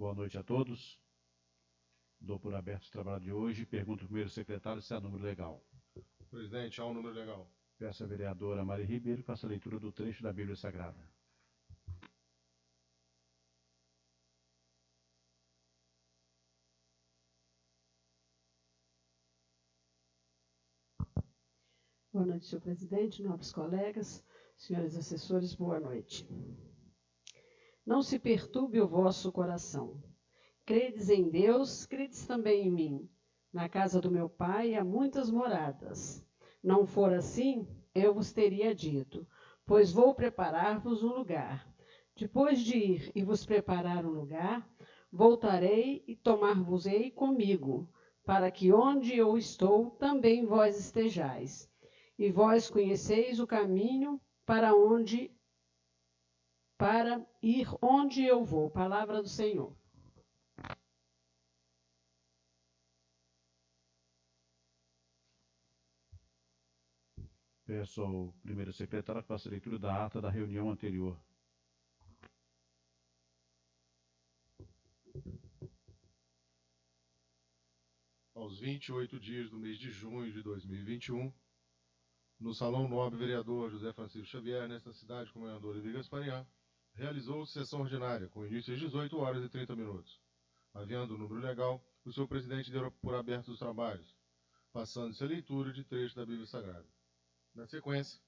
Boa noite a todos. Dou por aberto o trabalho de hoje. Pergunto ao primeiro secretário se há número legal. Presidente, há um número legal. Peço à vereadora Maria Ribeiro que faça a leitura do trecho da Bíblia Sagrada. Boa noite, senhor presidente, nobres colegas, senhores assessores, boa noite. Não se perturbe o vosso coração. Credes em Deus, credes também em mim. Na casa do meu pai há muitas moradas. Não for assim, eu vos teria dito, pois vou preparar-vos um lugar. Depois de ir e vos preparar um lugar, voltarei e tomar-vos-ei comigo, para que onde eu estou, também vós estejais. E vós conheceis o caminho para ir onde eu vou. Palavra do Senhor. Peço ao primeiro secretário que faça a leitura da ata da reunião anterior. Aos 28 dias do mês de junho de 2021, no Salão Nobre Vereador José Francisco Xavier, nesta cidade, Comendador Levi Gasparian, realizou-se sessão ordinária, com início às 18 horas e 30 minutos. Havendo o número legal, o senhor presidente deu por abertos os trabalhos, passando-se a leitura de trecho da Bíblia Sagrada. Na sequência,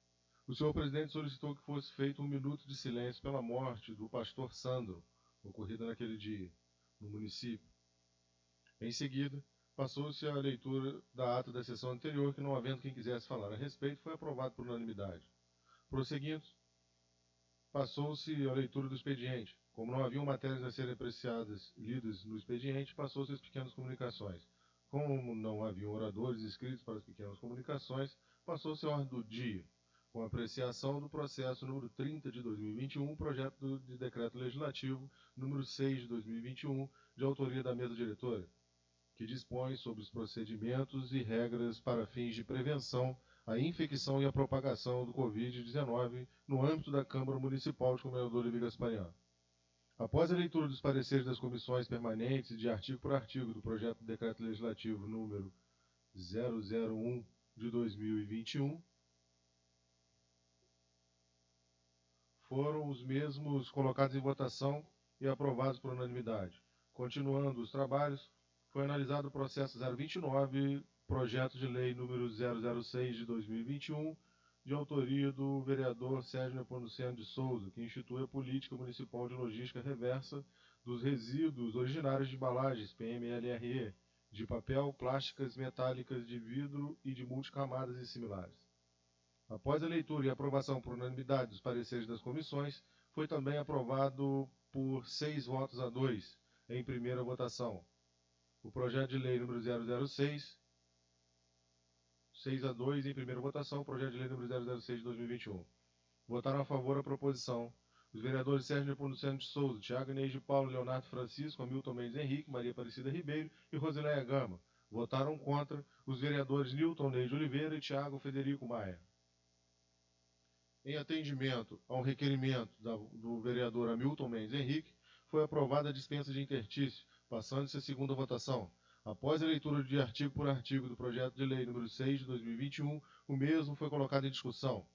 o senhor presidente solicitou que fosse feito um minuto de silêncio pela morte do pastor Sandro, ocorrida naquele dia, no município. Em seguida, passou-se a leitura da ata da sessão anterior, que, não havendo quem quisesse falar a respeito, foi aprovado por unanimidade. Prosseguindo, passou-se a leitura do expediente. Como não haviam matérias a serem apreciadas lidas no expediente, passou-se às pequenas comunicações. Como não haviam oradores inscritos para as pequenas comunicações, passou-se a ordem do dia, com apreciação do processo número 30 de 2021, projeto de decreto legislativo número 6 de 2021, de autoria da mesa diretora, que dispõe sobre os procedimentos e regras para fins de prevenção à infecção e à propagação do Covid-19 no âmbito da Câmara Municipal de Comendador Levi Gasparian. Após a leitura dos pareceres das comissões permanentes de artigo por artigo do projeto de decreto legislativo número 001 de 2021, foram os mesmos colocados em votação e aprovados por unanimidade. Continuando os trabalhos, foi analisado o processo 029, projeto de lei número 006 de 2021, de autoria do vereador Sérgio Nepomuceno de Souza, que institui a Política Municipal de Logística Reversa dos resíduos originários de embalagens, PMLRE, de papel, plásticas, metálicas, de vidro e de multicamadas e similares. Após a leitura e aprovação por unanimidade dos pareceres das comissões, foi também aprovado por 6 votos a 2 em primeira votação o projeto de lei número 006, 6 a 2 em primeira votação, o projeto de lei número 006 de 2021. Votaram a favor a proposição os vereadores Sérgio Nepomuceno de Souza, Tiago Inês de Paulo, Leonardo Francisco, Hamilton Mendes Henrique, Maria Aparecida Ribeiro e Rosileia Gama. Votaram contra os vereadores Nilton Ney de Oliveira e Tiago Federico Maia. Em atendimento ao requerimento do vereador Hamilton Mendes Henrique, foi aprovada a dispensa de interstício, passando-se a segunda votação. Após a leitura de artigo por artigo do projeto de lei número 6 de 2021, o mesmo foi colocado em discussão.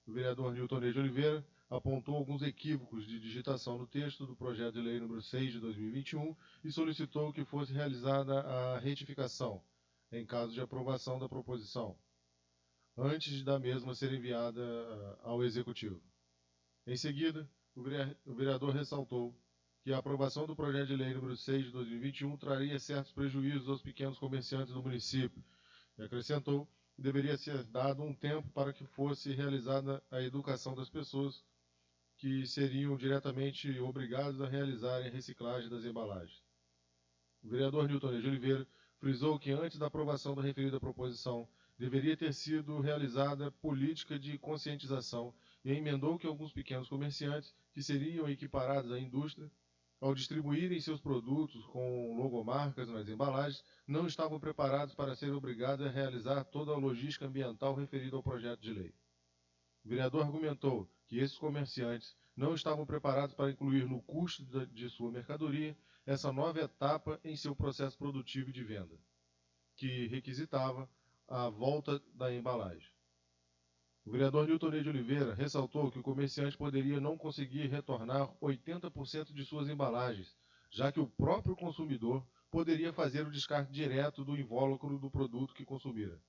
O vereador Nilton Ney de Oliveira apontou alguns equívocos de digitação no texto do projeto de lei número 6 de 2021 e solicitou que fosse realizada a retificação, em caso de aprovação da proposição, antes da mesma ser enviada ao Executivo. Em seguida, o vereador ressaltou que a aprovação do projeto de lei número 6 de 2021 traria certos prejuízos aos pequenos comerciantes do município e acrescentou que deveria ser dado um tempo para que fosse realizada a educação das pessoas que seriam diretamente obrigadas a realizarem a reciclagem das embalagens. O vereador Nilton Ney de Oliveira frisou que antes da aprovação da referida proposição deveria ter sido realizada política de conscientização e emendou que alguns pequenos comerciantes que seriam equiparados à indústria, ao distribuírem seus produtos com logomarcas nas embalagens, não estavam preparados para serem obrigados a realizar toda a logística ambiental referida ao projeto de lei. O vereador argumentou que esses comerciantes não estavam preparados para incluir no custo de sua mercadoria essa nova etapa em seu processo produtivo e de venda, que requisitava a volta da embalagem. O vereador Nilton Ney de Oliveira ressaltou que o comerciante poderia não conseguir retornar 80% de suas embalagens, já que o próprio consumidor poderia fazer o descarte direto do invólucro do produto que consumira.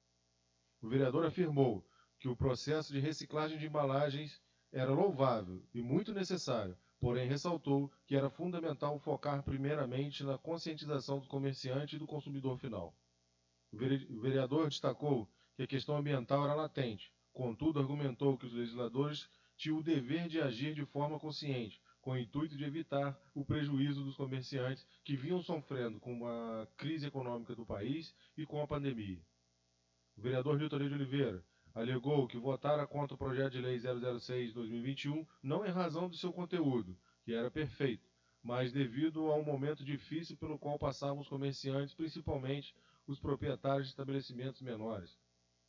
O vereador afirmou que o processo de reciclagem de embalagens era louvável e muito necessário, porém ressaltou que era fundamental focar primeiramente na conscientização do comerciante e do consumidor final. O vereador destacou que a questão ambiental era latente, contudo argumentou que os legisladores tinham o dever de agir de forma consciente, com o intuito de evitar o prejuízo dos comerciantes que vinham sofrendo com a crise econômica do país e com a pandemia. O vereador Nilton Ney de Oliveira alegou que votara contra o projeto de lei 006/2021 não em razão do seu conteúdo, que era perfeito, mas devido a um momento difícil pelo qual passavam os comerciantes, principalmente os proprietários de estabelecimentos menores.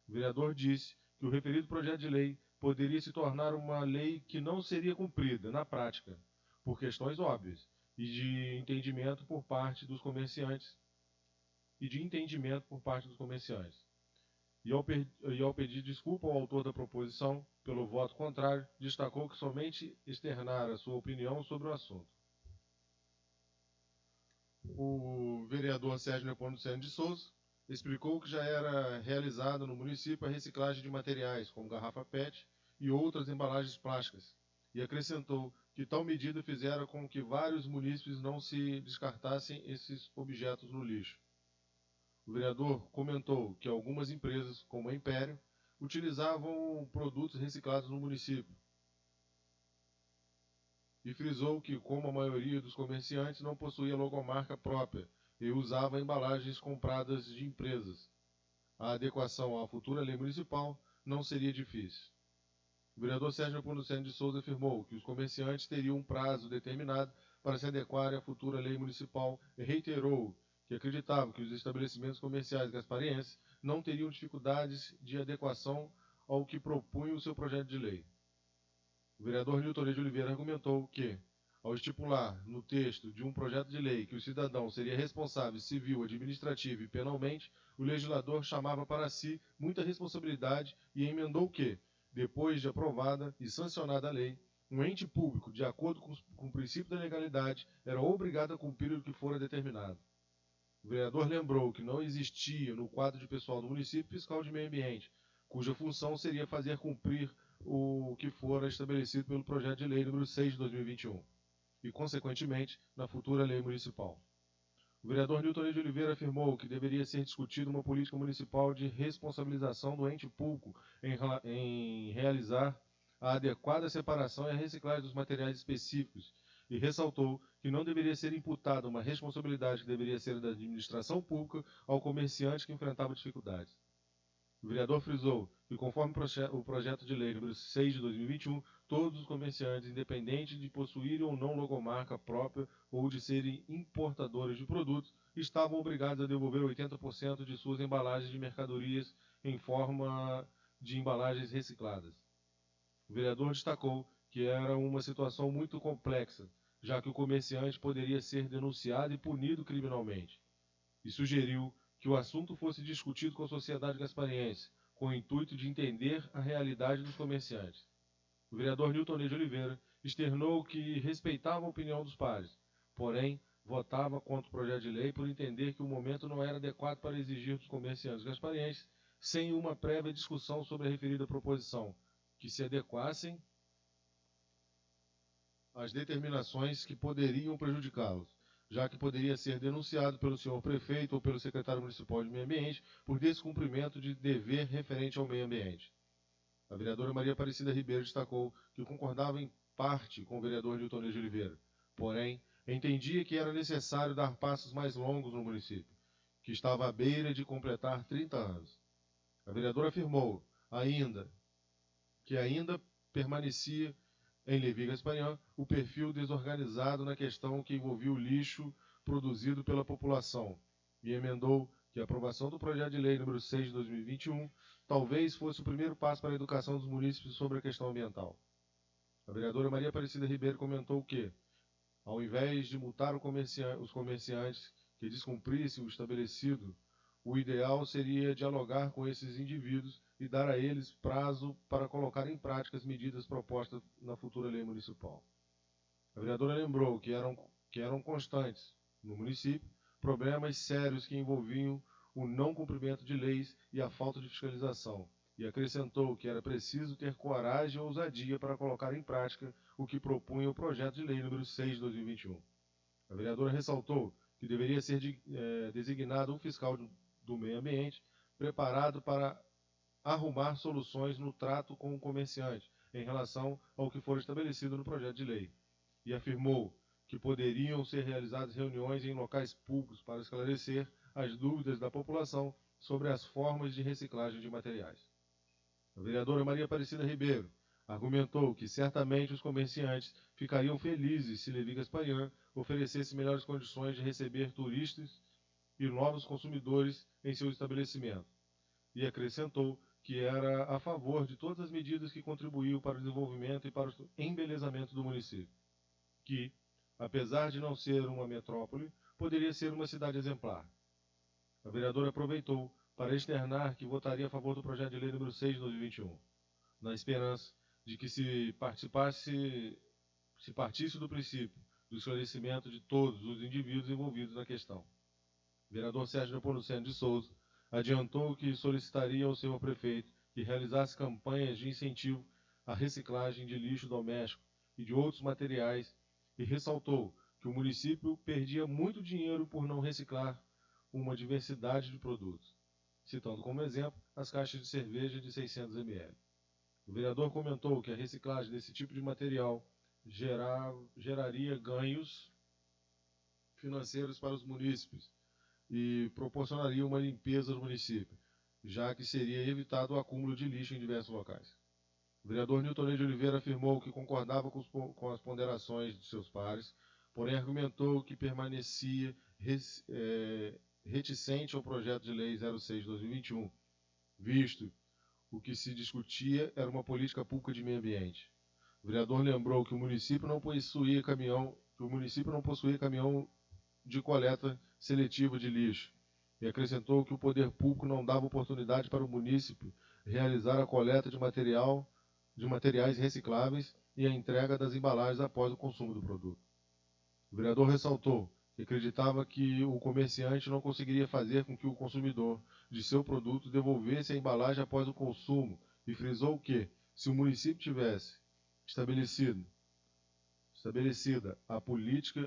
O vereador disse que o referido projeto de lei poderia se tornar uma lei que não seria cumprida, na prática, por questões óbvias, e de entendimento por parte dos comerciantes. E ao pedir desculpa ao autor da proposição pelo voto contrário, destacou que somente externara sua opinião sobre o assunto. O vereador Sérgio Nepomuceno de Souza explicou que já era realizada no município a reciclagem de materiais, como garrafa PET e outras embalagens plásticas, e acrescentou que tal medida fizera com que vários munícipes não se descartassem esses objetos no lixo. O vereador comentou que algumas empresas, como a Império, utilizavam produtos reciclados no município e frisou que, como a maioria dos comerciantes não possuía logomarca própria e usava embalagens compradas de empresas, a adequação à futura lei municipal não seria difícil. O vereador Sérgio Nepomuceno de Souza afirmou que os comerciantes teriam um prazo determinado para se adequarem à futura lei municipal e reiterou que acreditava que os estabelecimentos comerciais gasparienses não teriam dificuldades de adequação ao que propunha o seu projeto de lei. O vereador Nilton Ney de Oliveira argumentou que, ao estipular no texto de um projeto de lei que o cidadão seria responsável civil, administrativo e penalmente, o legislador chamava para si muita responsabilidade e emendou que, depois de aprovada e sancionada a lei, um ente público, de acordo com o princípio da legalidade, era obrigado a cumprir o que fora determinado. O vereador lembrou que não existia no quadro de pessoal do município fiscal de meio ambiente, cuja função seria fazer cumprir o que fora estabelecido pelo projeto de lei número 6 de 2021 e, consequentemente, na futura lei municipal. O vereador Nilton Ney de Oliveira afirmou que deveria ser discutida uma política municipal de responsabilização do ente público em realizar a adequada separação e a reciclagem dos materiais específicos e ressaltou que não deveria ser imputada uma responsabilidade que deveria ser da administração pública ao comerciante que enfrentava dificuldades. O vereador frisou que, conforme o projeto de lei número 6 de 2021, todos os comerciantes, independente de possuírem ou não logomarca própria ou de serem importadores de produtos, estavam obrigados a devolver 80% de suas embalagens de mercadorias em forma de embalagens recicladas. O vereador destacou que era uma situação muito complexa, já que o comerciante poderia ser denunciado e punido criminalmente, e sugeriu que o assunto fosse discutido com a sociedade gaspariense, com o intuito de entender a realidade dos comerciantes. O vereador Nilton Ney de Oliveira externou que respeitava a opinião dos pares, porém votava contra o projeto de lei por entender que o momento não era adequado para exigir dos comerciantes gasparienses, sem uma prévia discussão sobre a referida proposição, que se adequassem às determinações que poderiam prejudicá-los, já que poderia ser denunciado pelo senhor prefeito ou pelo secretário municipal de meio ambiente por descumprimento de dever referente ao meio ambiente. A vereadora Maria Aparecida Ribeiro destacou que concordava em parte com o vereador Nilton Ney de Oliveira, porém entendia que era necessário dar passos mais longos no município, que estava à beira de completar 30 anos. A vereadora afirmou que ainda permanecia em Levi Gasparian o perfil desorganizado na questão que envolvia o lixo produzido pela população, e emendou que a aprovação do projeto de lei número 6 de 2021 talvez fosse o primeiro passo para a educação dos munícipes sobre a questão ambiental. A vereadora Maria Aparecida Ribeiro comentou que, ao invés de multar os comerciantes que descumprissem o estabelecido, o ideal seria dialogar com esses indivíduos e dar a eles prazo para colocar em prática as medidas propostas na futura lei municipal. A vereadora lembrou que eram constantes no município problemas sérios que envolviam o não cumprimento de leis e a falta de fiscalização, e acrescentou que era preciso ter coragem e ousadia para colocar em prática o que propunha o projeto de lei número 6 de 2021. A vereadora ressaltou que deveria ser designado um fiscal do meio ambiente preparado para arrumar soluções no trato com o comerciante em relação ao que for estabelecido no projeto de lei, e afirmou que poderiam ser realizadas reuniões em locais públicos para esclarecer as dúvidas da população sobre as formas de reciclagem de materiais. A vereadora Maria Aparecida Ribeiro argumentou que certamente os comerciantes ficariam felizes se Levi Gasparian oferecesse melhores condições de receber turistas e novos consumidores em seu estabelecimento, e acrescentou que era a favor de todas as medidas que contribuíam para o desenvolvimento e para o embelezamento do município, que, apesar de não ser uma metrópole, poderia ser uma cidade exemplar. A vereadora aproveitou para externar que votaria a favor do projeto de lei número 6 de 2021, na esperança de que se partisse do princípio do esclarecimento de todos os indivíduos envolvidos na questão. O vereador Sérgio Nepomuceno de Souza adiantou que solicitaria ao senhor prefeito que realizasse campanhas de incentivo à reciclagem de lixo doméstico e de outros materiais, e ressaltou que o município perdia muito dinheiro por não reciclar uma diversidade de produtos, citando como exemplo as caixas de cerveja de 600 ml. O vereador comentou que a reciclagem desse tipo de material geraria ganhos financeiros para os munícipes e proporcionaria uma limpeza no município, já que seria evitado o acúmulo de lixo em diversos locais. O vereador Nilton de Oliveira afirmou que concordava com as ponderações de seus pares, porém argumentou que permanecia reticente ao projeto de lei 06 de 2021, visto o que se discutia era uma política pública de meio ambiente. O vereador lembrou que o município não possuía caminhão de coleta seletiva de lixo, e acrescentou que o poder público não dava oportunidade para o município realizar a coleta de materiais recicláveis e a entrega das embalagens após o consumo do produto. O vereador ressaltou que acreditava que o comerciante não conseguiria fazer com que o consumidor de seu produto devolvesse a embalagem após o consumo, e frisou que, se o município tivesse estabelecida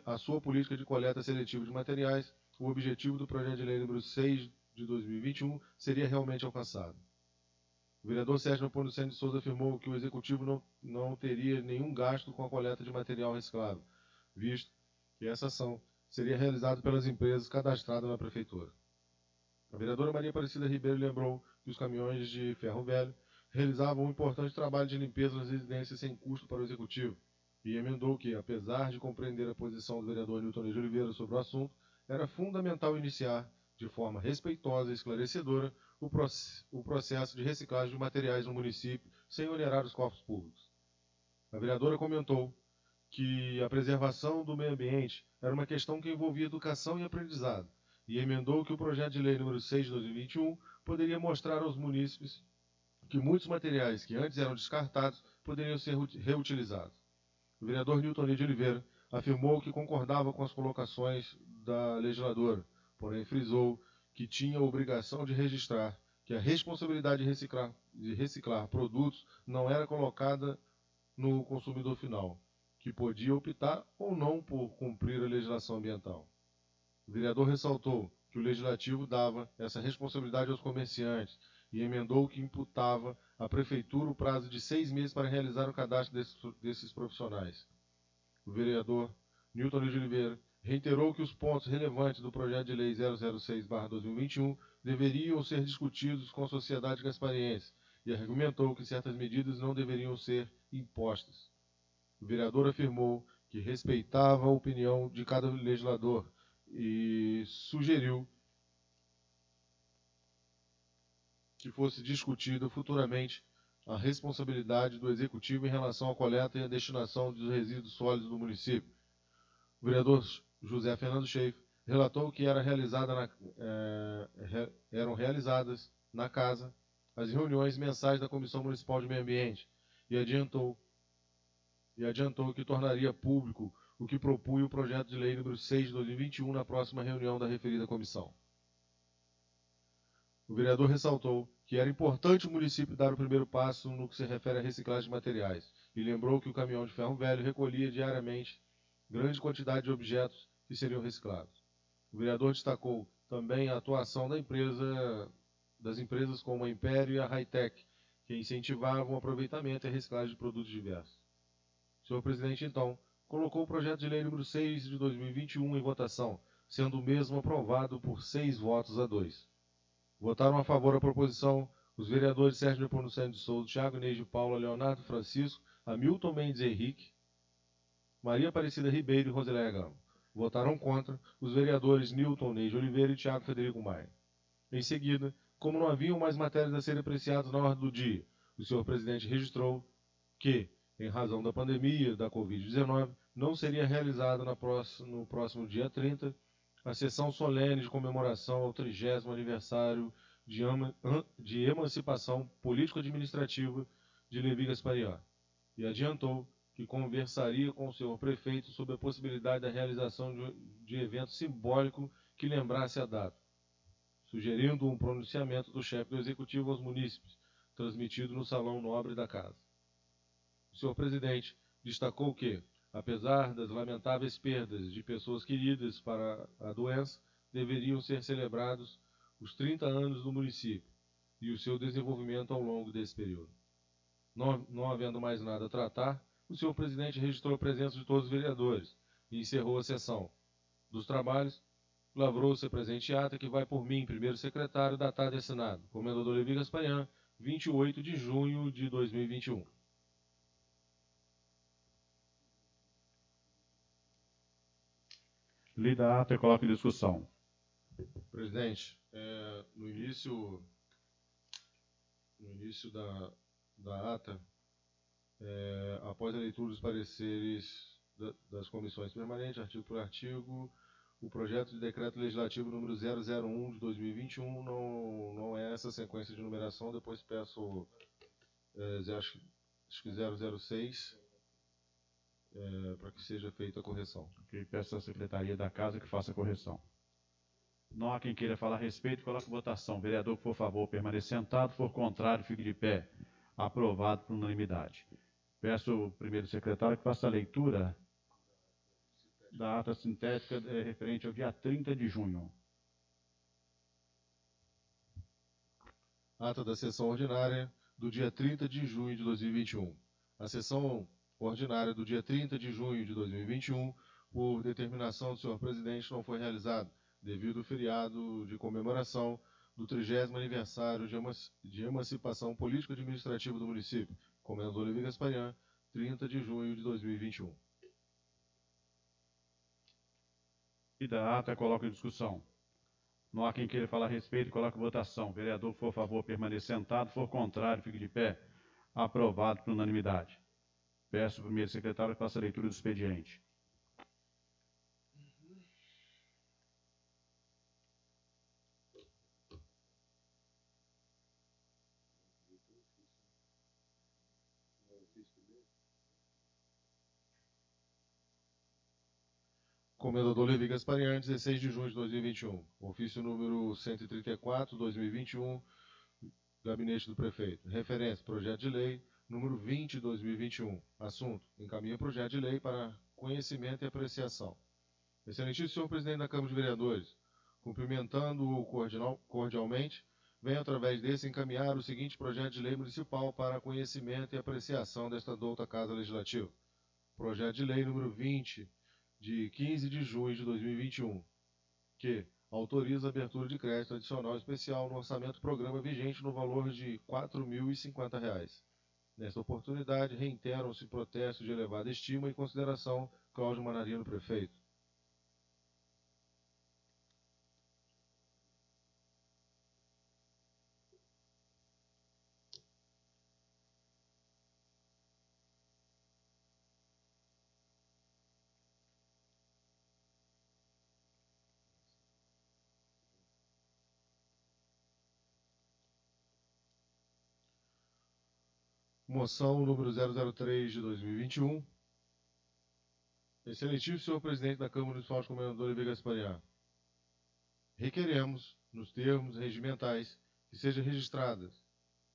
a sua política de coleta seletiva de materiais, o objetivo do projeto de lei número 6 de 2021 seria realmente alcançado. O vereador Sérgio Nepomuceno de Souza afirmou que o executivo não teria nenhum gasto com a coleta de material reciclável, visto que essa ação seria realizada pelas empresas cadastradas na prefeitura. A vereadora Maria Aparecida Ribeiro lembrou que os caminhões de ferro velho realizavam um importante trabalho de limpeza nas residências sem custo para o executivo, e emendou que, apesar de compreender a posição do vereador Nilton de Oliveira sobre o assunto, era fundamental iniciar, de forma respeitosa e esclarecedora, o processo de reciclagem de materiais no município sem onerar os cofres públicos. A vereadora comentou que a preservação do meio ambiente era uma questão que envolvia educação e aprendizado, e emendou que o projeto de lei número 6 de 2021 poderia mostrar aos munícipes que muitos materiais que antes eram descartados poderiam ser reutilizados. O vereador Nilton de Oliveira afirmou que concordava com as colocações da legisladora, porém frisou que tinha a obrigação de registrar que a responsabilidade de reciclar produtos não era colocada no consumidor final, que podia optar ou não por cumprir a legislação ambiental. O vereador ressaltou que o legislativo dava essa responsabilidade aos comerciantes e emendou que imputava à prefeitura o prazo de 6 meses para realizar o cadastro desses profissionais. O vereador Nilton de Oliveira reiterou que os pontos relevantes do projeto de lei 006/2021 deveriam ser discutidos com a sociedade gaspariense e argumentou que certas medidas não deveriam ser impostas. O vereador afirmou que respeitava a opinião de cada legislador e sugeriu que fosse discutida futuramente a responsabilidade do Executivo em relação à coleta e à destinação dos resíduos sólidos do município. O vereador José Fernando Schaefer relatou que eram realizadas na casa as reuniões mensais da Comissão Municipal de Meio Ambiente e adiantou que tornaria público o que propunha o projeto de lei número 6 de 2021 na próxima reunião da referida comissão. O vereador ressaltou que era importante o município dar o primeiro passo no que se refere à reciclagem de materiais e lembrou que o caminhão de ferro velho recolhia diariamente grande quantidade de objetos que seriam reciclados. O vereador destacou também a atuação das empresas como a Império e a Hightech, que incentivavam o aproveitamento e a reciclagem de produtos diversos. O senhor presidente, então, colocou o projeto de lei número 6 de 2021 em votação, sendo o mesmo aprovado por 6 votos a 2. Votaram a favor da proposição os vereadores Sérgio Nepomuceno de Souza, Thiago Inês de Paula, Leonardo Francisco, Hamilton Mendes Henrique, Maria Aparecida Ribeiro e Rosileia Gama. Votaram contra os vereadores Nilton Ney de Oliveira e Thiago Federico Maia. Em seguida, como não haviam mais matérias a serem apreciadas na ordem do dia, o senhor presidente registrou que, em razão da pandemia da Covid-19, não seria realizada no próximo dia 30 a sessão solene de comemoração ao 30º aniversário de emancipação político-administrativa de Levi Gasparian, e adiantou que conversaria com o senhor prefeito sobre a possibilidade da realização de evento simbólico que lembrasse a data, sugerindo um pronunciamento do chefe do executivo aos munícipes, transmitido no Salão Nobre da Casa. O senhor presidente destacou que, apesar das lamentáveis perdas de pessoas queridas para a doença, deveriam ser celebrados os 30 anos do município e o seu desenvolvimento ao longo desse período. Não havendo mais nada a tratar, o senhor presidente registrou a presença de todos os vereadores e encerrou a sessão dos trabalhos. Lavrou-se a presente ata, que vai por mim, primeiro secretário, datado e assinado, Comendador Levi Gasparian, 28 de junho de 2021. Lida a ata e coloca em discussão. Presidente, no início da ata, após a leitura dos pareceres das comissões permanentes, artigo por artigo, o projeto de decreto legislativo número 001 de 2021 não é essa sequência de numeração. Depois peço, acho que 006, para que seja feita a correção. Okay, peço à Secretaria da Casa que faça a correção. Não há quem queira falar a respeito, coloque em votação. Vereador que for a favor, permaneça sentado. For contrário, fique de pé. Aprovado por unanimidade. Peço ao primeiro secretário que faça a leitura da ata sintética referente ao dia 30 de junho. Ata da sessão ordinária do dia 30 de junho de 2021. A sessão ordinária do dia 30 de junho de 2021, por determinação do senhor presidente, não foi realizada, devido ao feriado de comemoração do 30º aniversário de emancipação político-administrativa do município, Comendador Levi Gasparian, 30 de junho de 2021. E da ata, coloca em discussão. Não há quem queira falar a respeito, coloque em votação. Vereador que for a favor, permaneça sentado. For contrário, fique de pé. Aprovado por unanimidade. Peço ao primeiro secretário que faça a leitura do expediente. Comendador Levi Gasparian, 16 de junho de 2021. Ofício número 134, 2021, Gabinete do Prefeito. Referência, projeto de lei número 20 de 2021. Assunto, encaminha projeto de lei para conhecimento e apreciação. Excelentíssimo senhor presidente da Câmara de Vereadores, cumprimentando-o cordialmente, venho através desse encaminhar o seguinte projeto de lei municipal para conhecimento e apreciação desta douta Casa Legislativa. Projeto de lei número 20, de 15 de junho de 2021, que autoriza a abertura de crédito adicional especial no orçamento programa vigente no valor de R$ 4.050. Nesta oportunidade, reiteram-se protestos de elevada estima e consideração, Cláudio Manarino, prefeito. Moção número 003 de 2021. Excelentíssimo senhor presidente da Câmara Municipal de Comendador Levi Gasparian, requeremos, nos termos regimentais, que seja registrada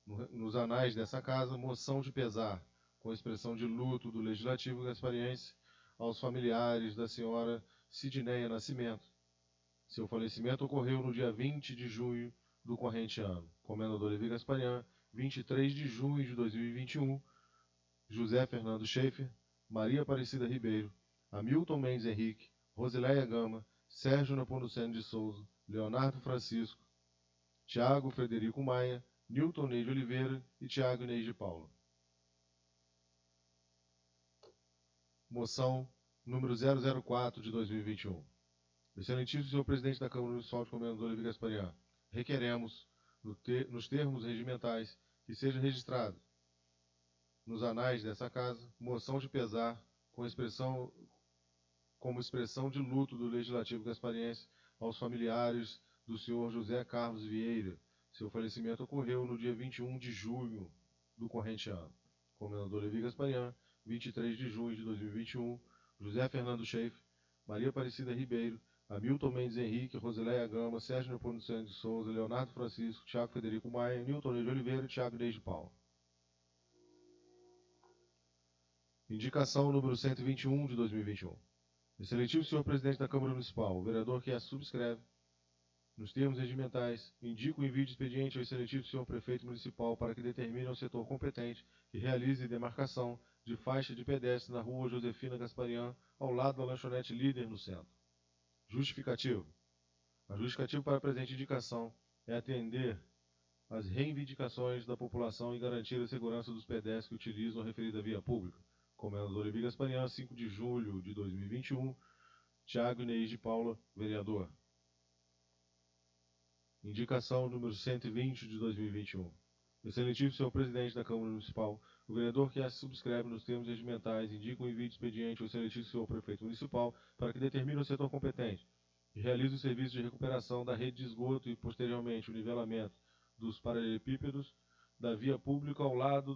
nos anais dessa casa moção de pesar, com expressão de luto do Legislativo Gaspariense aos familiares da senhora Sidneia Nascimento. Seu falecimento ocorreu no dia 20 de junho do corrente ano. Comendador Levi Gasparian, 23 de junho de 2021, José Fernando Schaeffer, Maria Aparecida Ribeiro, Hamilton Mendes Henrique, Rosileia Gama, Sérgio Nepomuceno de Souza, Leonardo Francisco, Tiago Frederico Maia, Newton Ney de Oliveira e Tiago Inês de Paula. Moção número 004 de 2021. Excelentíssimo senhor presidente da Câmara Municipal de Comendador Levi Gasparian, requeremos, nos termos regimentais, que seja registrado nos anais dessa casa moção de pesar como expressão de luto do Legislativo Gaspariense aos familiares do senhor José Carlos Vieira. Seu falecimento ocorreu no dia 21 de junho do corrente ano. Comendador Levi Gasparian, 23 de junho de 2021, José Fernando Schaeffer, Maria Aparecida Ribeiro, Hamilton Mendes Henrique, Rosileia Gama, Sérgio Nepomuceno de Souza, Leonardo Francisco, Tiago Frederico Maia, Newton Ney de Oliveira e Tiago Inês de Paula. Indicação número 121 de 2021. Excelentíssimo senhor presidente da Câmara Municipal, o vereador que a subscreve, nos termos regimentais, indica o envio de expediente ao excelentíssimo senhor prefeito municipal para que determine ao setor competente que realize demarcação de faixa de pedestre na rua Josefina Gasparian, ao lado da lanchonete Líder no centro. Justificativo. A justificativa para a presente indicação é atender às reivindicações da população e garantir a segurança dos pedestres que utilizam a referida via pública. Comendador Levi Gasparian, 5 de julho de 2021, Tiago Inês de Paula, vereador. Indicação número 120 de 2021. Excelentíssimo senhor presidente da Câmara Municipal, o vereador que a subscreve nos termos regimentais indica o envio de expediente ao excelentíssimo senhor prefeito municipal para que determine o setor competente e realize o serviço de recuperação da rede de esgoto e, posteriormente, o nivelamento dos paralelepípedos da via pública ao lado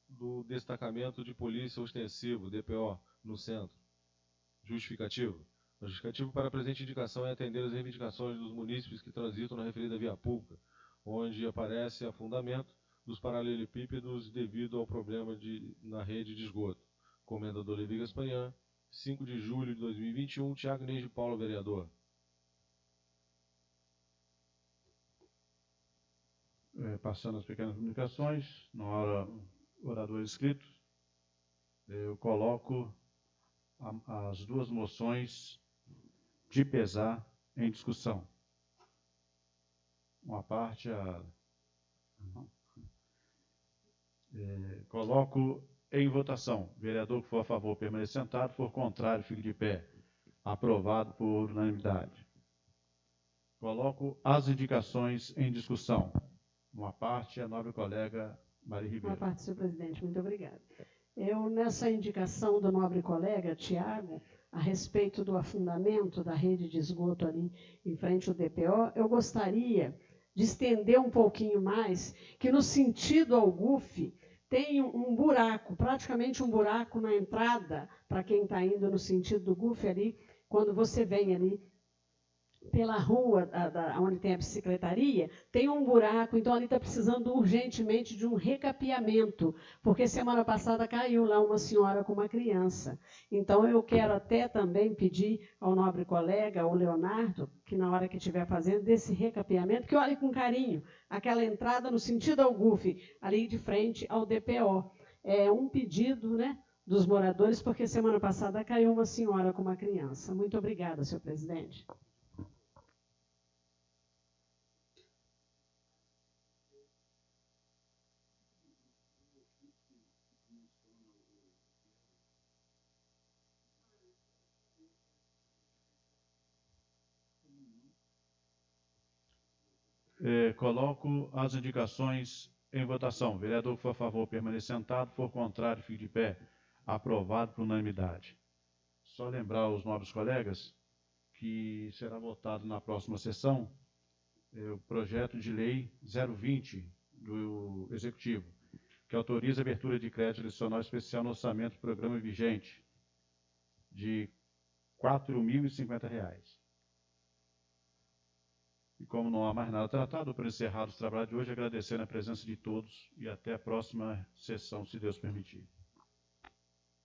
do destacamento de polícia ostensivo, DPO, no centro. Justificativo. O justificativo para a presente indicação é atender as reivindicações dos munícipes que transitam na referida via pública, onde aparece afundamento dos paralelepípedos devido ao problema na rede de esgoto. Comendador Levi Gasparian, 5 de julho de 2021, Tiago Inês de Paula, vereador. Passando as pequenas comunicações, na hora orador inscrito, eu coloco as duas moções de pesar em discussão. Uma parte, coloco em votação. Vereador que for a favor, permaneça sentado. For contrário, fique de pé. Aprovado por unanimidade. Coloco as indicações em discussão. Uma parte, a nobre colega Maria Ribeiro. Uma parte, senhor presidente. Muito obrigada. Eu, nessa indicação do nobre colega Tiago, a respeito do afundamento da rede de esgoto ali em frente ao DPO, eu gostaria de estender um pouquinho mais, que no sentido ao GUF tem um buraco, praticamente um buraco na entrada, para quem está indo no sentido do GUF ali, quando você vem ali pela rua onde tem a bicicletaria, tem um buraco, então ali está precisando urgentemente de um recapeamento, porque semana passada caiu lá uma senhora com uma criança. Então eu quero até também pedir ao nobre colega, ao Leonardo, que na hora que estiver fazendo desse recapeamento, que olhe com carinho aquela entrada no sentido ao GUF, ali de frente ao DPO. É um pedido, né, dos moradores, porque semana passada caiu uma senhora com uma criança. Muito obrigada, senhor presidente. Coloco as indicações em votação. Vereador que for a favor, permaneça sentado. For contrário, fique de pé. Aprovado por unanimidade. Só lembrar aos nobres colegas que será votado na próxima sessão o projeto de lei 020 do Executivo, que autoriza a abertura de crédito adicional especial no orçamento do programa vigente de R$ 4.050. E como não há mais nada tratado, por encerrar os trabalhos de hoje, agradecendo a presença de todos e até a próxima sessão, se Deus permitir.